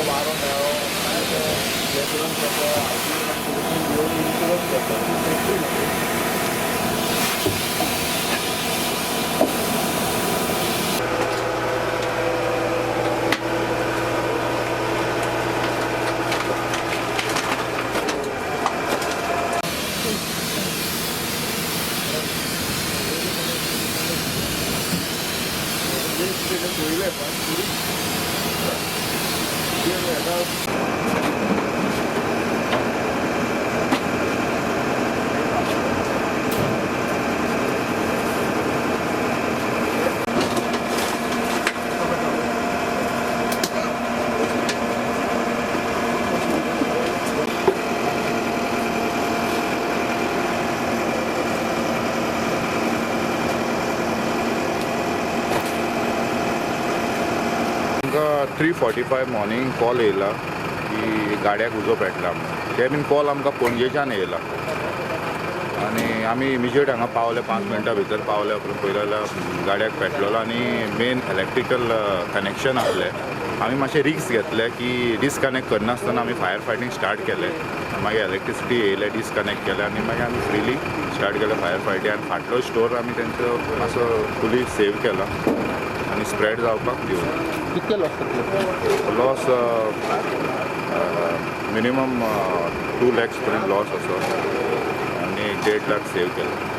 वारो मेळ्ळो हे करून आमकां 3:45 मॉर्निंग कॉल येयला की गाड्याक उजो पेटला म्हणून. ते बीन कॉल आमकां पणजेच्यान येयला आनी आमी इमिजिएट हांगा पावले 5 मिनटां भितर पावले. उपरांत पळयलें जाल्यार गाड्याक पेटलेलो आनी मेन इलेक्ट्रिकल कनेक्शन आसलें. आमी मातशें रिस्क घेतले की डिस्कनेक्ट करनासतना आमी फायर फायटींग स्टार्ट केलें. मागीर इलेक्ट्रिसिटी येयले, डिस्कनेक्ट केलें आनी मागीर आमी फ्रिली स्टार्ट केलें फायर फायटींग. आनी फाटलो स्टोर आमी तेंचो मातसो फुली सेव केला आनी स्प्रेड जावपाक दिवना. कितके लॉस जातले? लॉस मिनिमम 2 lakhs पर्यंत लॉस असो आनी 1.5 लाख सेव केला.